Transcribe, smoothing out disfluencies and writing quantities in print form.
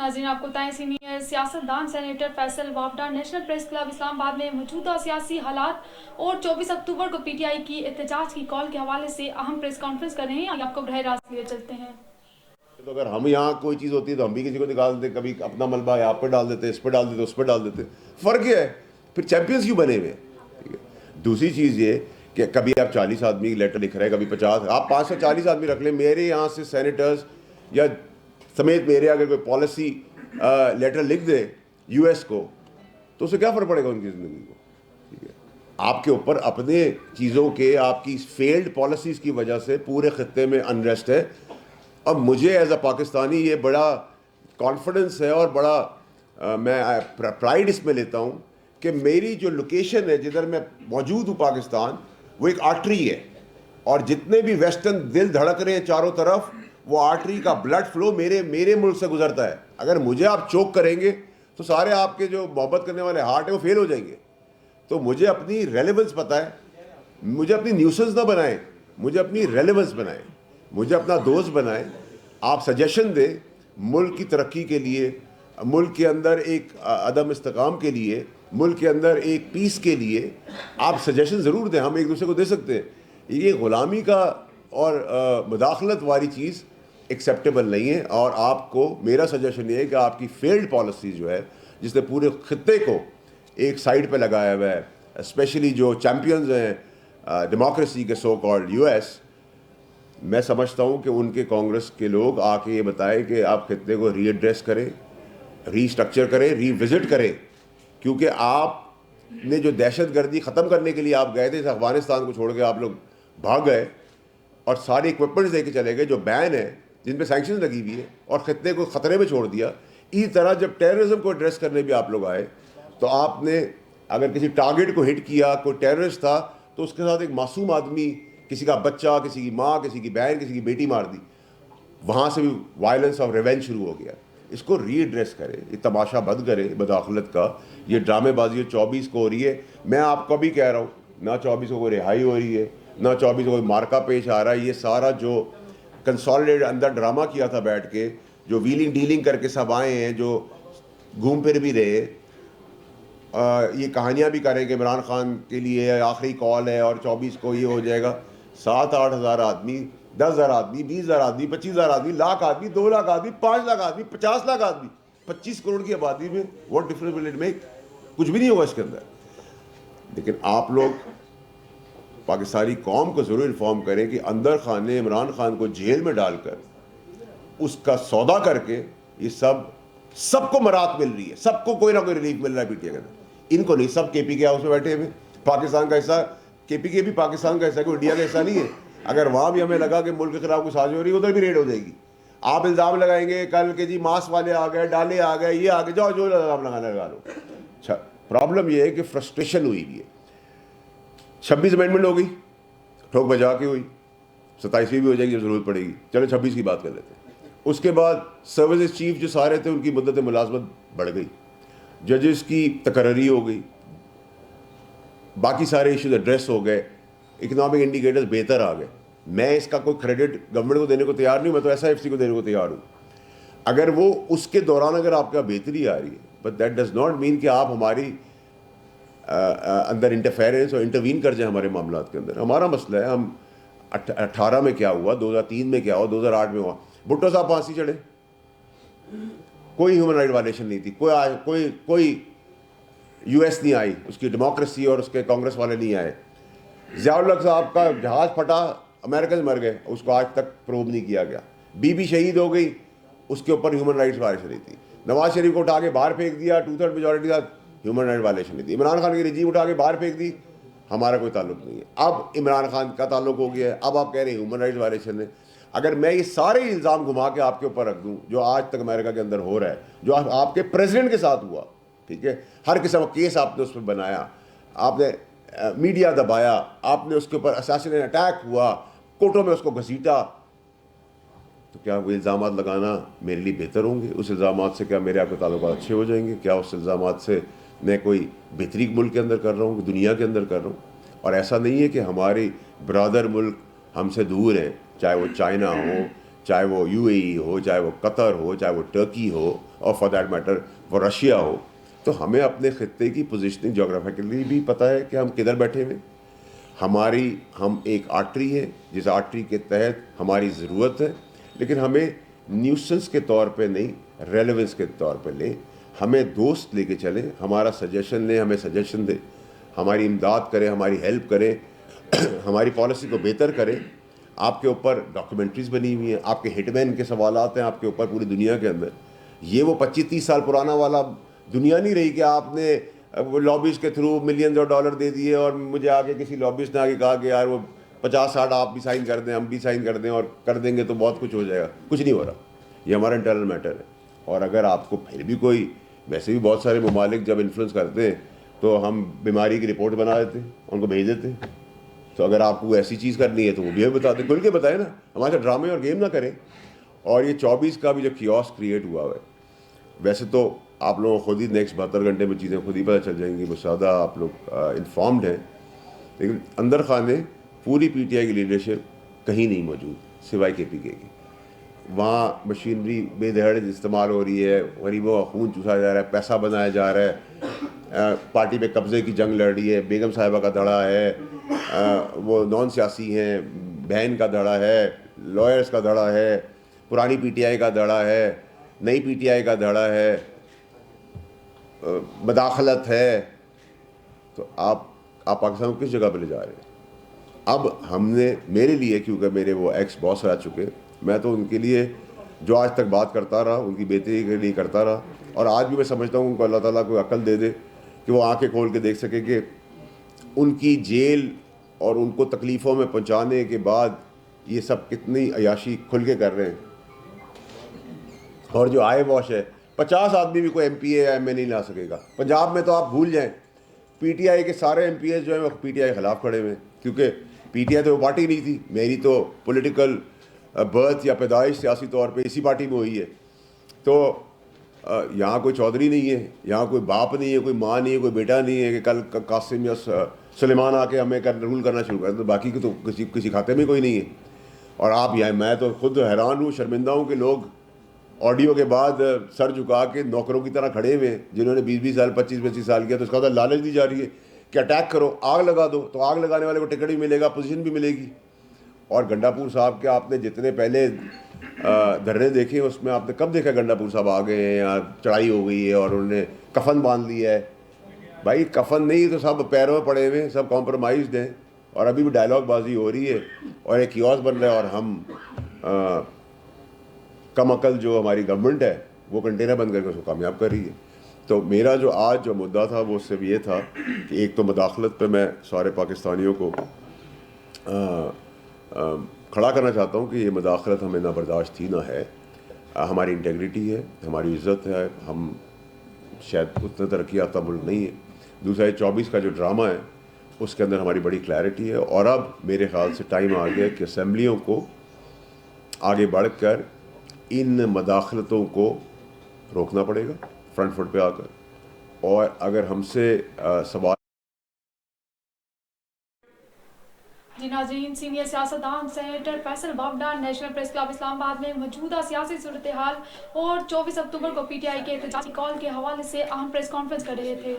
ناظرین آپ کو بتائیں سینئر سیاستدان senator Faisal Vawda national press club Islamabad میں موجودہ سیاسی حالات اور 24 اکتوبر کو پی ٹی آئی کی احتجاج کی کال کے حوالے سے اہم پریس کانفرنس کر رہے ہیں. آپ کو براہ راست لیے چلتے ہیں. تو اگر ہم یہاں کوئی چیز ہوتی ہے تو ہم بھی کسی کو نکال دیتے, کبھی اپنا ملبہ یہاں پہ ڈال دیتے, اس پہ ڈال دیتے, اس پہ ڈال دیتے. فرق یہ ہے پھر چیمپئنز کیوں بنے ہوئے ہیں. ٹھیک ہے. دوسری چیز یہ کہ کبھی آپ 40 آدمی لیٹر لکھ رہے ہیں, کبھی 50, آپ 540 آدمی رکھ لیں. میرے یہاں سے سینیٹرز یا سمیت میرے اگر کوئی پالیسی لیٹر لکھ دے یو ایس کو تو اسے کیا فرق پڑے گا ان کی زندگی کو. ٹھیک ہے. آپ کے اوپر اپنے چیزوں کے, آپ کی فیلڈ پالیسیز کی وجہ سے پورے خطے میں انریسٹ ہے. اب مجھے ایز اے پاکستانی یہ بڑا کانفیڈنس ہے اور بڑا میں پرائڈ اس میں لیتا ہوں کہ میری جو لوکیشن ہے جدھر میں موجود ہوں پاکستان, وہ ایک آرٹری ہے, اور جتنے بھی ویسٹرن دل دھڑک رہے ہیں چاروں طرف, وہ آرٹری کا بلڈ فلو میرے ملک سے گزرتا ہے. اگر مجھے آپ چوک کریں گے تو سارے آپ کے جو محبت کرنے والے ہارٹ ہیں وہ فیل ہو جائیں گے. تو مجھے اپنی ریلیونس پتہ ہے, مجھے اپنی نیوسنس نہ بنائیں, مجھے اپنی ریلیونس بنائیں, مجھے اپنا دوست بنائیں. آپ سجیشن دیں ملک کی ترقی کے لیے, ملک کے اندر ایک عدم استحکام کے لیے, ملک کے اندر ایک پیس کے لیے آپ سجیشن ضرور دیں. ہم ایک دوسرے کو دے سکتے ہیں. یہ غلامی کا اور مداخلت والی چیز ایکسیپٹیبل نہیں ہے. اور آپ کو میرا سجیشن یہ ہے کہ آپ کی فیلڈ پالیسی جو ہے جس نے پورے خطے کو ایک سائڈ پہ لگایا ہوا ہے, اسپیشلی جو چیمپئنز ہیں ڈیموکریسی کے سو کالڈ یو ایس, میں سمجھتا ہوں کہ ان کے کانگریس کے لوگ آ کے یہ بتائیں کہ آپ خطے کو ری ایڈریس کریں, ری اسٹرکچر کریں, ری وزٹ کریں. کیونکہ آپ نے جو دہشت گردی ختم کرنے کے لیے آپ گئے تھے, افغانستان کو چھوڑ کے آپ لوگ بھاگ گئے اور سارے اکوپمنٹس دے کے چلے گئے جو بین ہے, جن پہ سینکشن لگی ہوئی ہے, اور خطے کو خطرے میں چھوڑ دیا. اسی طرح جب ٹیررزم کو ایڈریس کرنے بھی آپ لوگ آئے تو آپ نے اگر کسی ٹارگیٹ کو ہٹ کیا, کوئی ٹیررسٹ تھا, تو اس کے ساتھ ایک معصوم آدمی, کسی کا بچہ, کسی کی ماں, کسی کی بہن, کسی کی بیٹی مار دی. وہاں سے بھی وائلنس اور ریونج شروع ہو گیا. اس کو ری ایڈریس کرے, یہ تماشا بند کرے مداخلت کا. یہ ڈرامے بازی 24 کو ہو رہی ہے. میں آپ کو بھی کہہ رہا ہوں, نہ 24 کو کوئی رہائی ہو رہی ہے, نہ 24 کو کوئی مارکا پیش آ رہا ہے. یہ سارا جو کنسالیڈیٹ اندر ڈرامہ کیا تھا بیٹھ کے, جو ویلنگ ڈیلنگ کر کے سب آئے ہیں, جو گھوم پھر بھی رہے, یہ کہانیاں بھی کریں کہ عمران خان کے لیے آخری کال ہے اور 24 کو یہ ہو جائے گا. 7-8 ہزار آدمی, 10 ہزار آدمی, 20 ہزار آدمی, 25 ہزار آدمی, لاکھ آدمی, 2 لاکھ آدمی, 5 لاکھ آدمی, 50 لاکھ آدمی, 25 کروڑ کی آبادی میں what difference will it make. کچھ بھی نہیں ہوگا اس کے اندر. لیکن آپ لوگ پاکستانی قوم کو ضرور انفارم کریں کہ اندر خان نے عمران خان کو جیل میں ڈال کر اس کا سودا کر کے یہ سب کو مرات مل رہی ہے, سب کو کوئی نہ کوئی ریلیف مل رہا ہے پی ٹی آئی کے اندر. ان کو نہیں, سب کے پی کے ہاؤس میں بیٹھے ہوئے. پاکستان کا حصہ, کے پی کے بھی پاکستان کا حصہ, کوئی انڈیا کا حصہ نہیں ہے. اگر وہاں بھی ہمیں لگا کہ ملک کے خلاف کوئی سازش ہو رہی ہے, ادھر بھی ریڈ ہو جائے گی. آپ الزام لگائیں گے کل کہ جی ماس والے آ گئے, ڈالے آ گئے, یہ آ گئے, جاؤ جو الزام لگانا لگا لو. اچھا, پرابلم یہ ہے کہ فرسٹریشن ہوئی ہے. 26 امینڈمنٹ ہو گئی, ٹھوک بجا کے ہوئی, 27ویں بھی ہو جائے گی جب ضرورت پڑے گی. چلو 26 کی بات کر لیتے ہیں. اس کے بعد سروسز چیف جو سارے تھے ان کی مدت ملازمت بڑھ گئی, ججز کی تقرری ہو گئی, باقی سارے ایشوز ایڈریس ہو گئے, اکنامک انڈیکیٹرز بہتر آ گئے. میں اس کا کوئی کریڈٹ گورنمنٹ کو دینے کو تیار نہیں, میں تو ایس آئی ایف سی کو دینے کو تیار ہوں. اگر وہ اس کے دوران اگر آپ کا بہتری آ رہی ہے, but that does not mean کہ آپ ہماری اندر انٹرفیئرنس اور انٹروین کر جائیں ہمارے معاملات کے اندر. ہمارا مسئلہ ہے, ہم 18 میں کیا ہوا, 2003 میں کیا ہوا, 2008 میں ہوا. بھٹو صاحب پھانسی چڑھے, کوئی ہیومن رائٹ وائلیشن نہیں تھی, کوئی یو ایس نہیں آئی, اس کی ڈیموکریسی اور اس کے کانگریس والے نہیں آئے. ضیاء الحق صاحب کا جہاز پھٹا, امریکہ سے مر گئے, اس کو آج تک پروو نہیں کیا گیا. بی بی شہید ہو گئی, اس کے اوپر ہیومن رائٹس وائلیشن نہیں تھی. نواز شریف کو اٹھا کے باہر پھینک دیا, 2/3 میجورٹی کے ساتھ, ہیومن رائٹ وائلیشن نہیں تھی. عمران خان کی رجیم اٹھا کے باہر پھینک دی, ہمارا کوئی تعلق نہیں ہے. اب عمران خان کا تعلق ہو گیا ہے, اب آپ کہہ رہے ہیں ہیومن رائٹس وائلیشن ہے. اگر میں یہ سارے الزام گھما کے آپ کے اوپر رکھ دوں جو آج تک امریکہ کے اندر ہو رہا ہے, جو آپ کے پریزیڈنٹ کے ساتھ ہوا, ٹھیک ہے, ہر قسم کا کیس آپ نے اس پہ بنایا, آپ نے میڈیا دبایا, آپ نے اس کے اوپر اساسینیشن اٹیک ہوا, کورٹوں میں اس کو گھسیٹا, تو کیا وہ الزامات لگانا میرے لیے بہتر ہوں گے؟ اس الزامات سے کیا میرے آپ کے تعلقات اچھے ہو جائیں گے؟ کیا اس الزامات سے میں کوئی بہتری ملک کے اندر کر رہا ہوں, دنیا کے اندر کر رہا ہوں؟ اور ایسا نہیں ہے کہ ہماری برادر ملک ہم سے دور ہیں, چاہے وہ چائنا ہو, چاہے وہ یو اے ای ہو, چاہے وہ قطر ہو, چاہے وہ ٹرکی ہو, اور فار دیٹ میٹر وہ رشیا ہو, تو ہمیں اپنے خطے کی پوزیشننگ جغرافیکلی بھی پتہ ہے کہ ہم کدھر بیٹھے ہوئے. ہم ایک آرٹری ہے, جس آرٹری کے تحت ہماری ضرورت ہے, لیکن ہمیں نیوسنس کے طور پہ نہیں, ریلیونس کے طور پہ لیں. ہمیں دوست لے کے چلیں, ہمارا سجیشن لیں, ہمیں سجیشن دیں, ہماری امداد کریں, ہماری ہیلپ کریں, ہماری پالیسی کو بہتر کریں. آپ کے اوپر ڈاکیومنٹریز بنی ہوئی ہیں, آپ کے ہٹ مین کے سوالات ہیں آپ کے اوپر پوری دنیا کے اندر. یہ وہ 25-30 سال پرانا والا دنیا نہیں رہی کہ آپ نے لابیز کے تھرو ملینز آف ڈالر دے دیے اور مجھے آگے کسی لابیز نے آگے کہا کہ یار وہ 50-60 آپ بھی سائن کر دیں, ہم بھی سائن کر دیں, اور کر دیں گے تو بہت کچھ ہو جائے گا. کچھ نہیں ہو رہا. یہ ہمارا انٹرنل میٹر ہے. اور اگر آپ کو پھر بھی کوئی, ویسے بھی بہت سارے ممالک جب انفلوئنس کرتے ہیں تو ہم بیماری کی رپورٹ بنا دیتے ہیں, ان کو بھیج دیتے ہیں. تو اگر آپ کو ایسی چیز کرنی ہے تو وہ بھی ہمیں بتا دیں, کھل کے بتائیں نا, ہمارے ڈرامے اور گیم نہ کریں. اور یہ 24 کا بھی جو کیوس کریٹ ہوا ہے, ویسے تو آپ لوگوں کو خود ہی نیکسٹ 72 گھنٹے میں چیزیں خود ہی پتہ چل جائیں گی, وہ زیادہ آپ لوگ انفارمڈ ہیں. لیکن اندر خانے پوری پی ٹی آئی کی لیڈرشپ کہیں نہیں موجود سوائے کے پی کے کی. وہاں مشینری بے دہڑ استعمال ہو رہی ہے, غریبوں کا خون چوسا جا رہا ہے, پیسہ بنایا جا رہا ہے, پارٹی پہ قبضے کی جنگ لڑ رہی ہے, بیگم صاحبہ کا دھڑا ہے, وہ نان سیاسی ہیں, بہن کا دھڑا ہے, لائرز کا دھڑا ہے, پرانی پی ٹی آئی کا دھڑا ہے, نئی پی ٹی آئی کا دھڑا ہے, مداخلت ہے. تو آپ پاکستان کو کس جگہ پہ لے جا رہے ہیں؟ اب ہم نے, میرے لیے, کیونکہ میرے وہ ایکس باس رہ چکے, میں تو ان کے لیے جو آج تک بات کرتا رہا, ان کی بہتری کے لیے کرتا رہا. اور آج بھی میں سمجھتا ہوں ان کو اللہ تعالیٰ کو عقل دے دے کہ وہ آنکھیں کھول کے دیکھ سکے کہ ان کی جیل اور ان کو تکلیفوں میں پہنچانے کے بعد یہ سب کتنی عیاشی کھل کے کر رہے ہیں. اور جو آئے واش ہے, 50 آدمی بھی کوئی ایم پی اے یا ایم اے نہیں لا سکے گا. پنجاب میں تو آپ بھول جائیں, پی ٹی آئی کے سارے ایم پی ایز جو ہیں وہ پی ٹی آئی کے خلاف کھڑے ہوئے ہیں, کیونکہ پی ٹی آئی تو وہ پارٹی نہیں تھی. میری تو پولیٹیکل برتھ یا پیدائش سیاسی طور پہ اسی پارٹی میں ہوئی ہے. تو یہاں کوئی چودھری نہیں ہے, یہاں کوئی باپ نہیں ہے, کوئی ماں نہیں ہے, کوئی بیٹا نہیں ہے کہ کل قاسم یا سلیمان آ کے ہمیں رول کرنا شروع کر دیں. باقی کی تو کسی کھاتے میں کوئی نہیں ہے. اور آپ یہاں, میں تو خود حیران ہوں, شرمندہ ہوں کہ لوگ آڈیو کے بعد سر جھکا کے نوکروں کی طرح کھڑے ہوئے, جنہوں نے 20 سال 25 سال کیا. تو اس کا لالچ دی جا رہی ہے کہ اٹیک کرو, آگ لگا دو, تو آگ لگانے والے کو ٹکٹ بھی ملے گا, پوزیشن بھی ملے گی. اور گنڈا پور صاحب کے آپ نے جتنے پہلے دھرنے دیکھے, اس میں آپ نے کب دیکھا گنڈا پور صاحب آ گئے ہیں یا چڑھائی ہو گئی ہے اور انہوں نے کفن باندھ لیا ہے؟ بھائی کفن نہیں تو سب پیروں میں پڑے ہوئے ہیں, سب کمپرومائزڈ ہیں, اور ابھی بھی ڈائلاگ بازی ہو رہی ہے اور ایک کیوس بن رہا ہے. اور ہم کم عقل جو ہماری گورنمنٹ ہے وہ کنٹینر بند کر کے اس کو کامیاب کر رہی ہے. تو میرا جو آج جو مدعا تھا وہ صرف یہ تھا کہ ایک تو مداخلت پہ میں سارے پاکستانیوں کو کھڑا کرنا چاہتا ہوں کہ یہ مداخلت ہمیں نہ برداشت تھی نہ ہے. ہماری انٹیگریٹی ہے, ہماری عزت ہے, ہم شاید اتنا ترقی یافتہ ملک نہیں ہے. دوسرا یہ 24 کا جو ڈرامہ ہے اس کے اندر ہماری بڑی کلیئرٹی ہے. اور اب میرے خیال سے ٹائم آ گیا کہ اسمبلیوں کو آگے بڑھ کر ان مداخلتوں کو روکنا پڑے گا فرنٹ فٹ پہ آ کر. اور اگر ہم سے سوال جی ناظرین, سینئر سیاستدان senator Faisal Vawda national press club Islamabad میں موجودہ سیاسی صورتحال اور 24 اکتوبر کو پی ٹی آئی کے احتجاجی کال کے حوالے سے اہم پریس کانفرنس کر رہے تھے.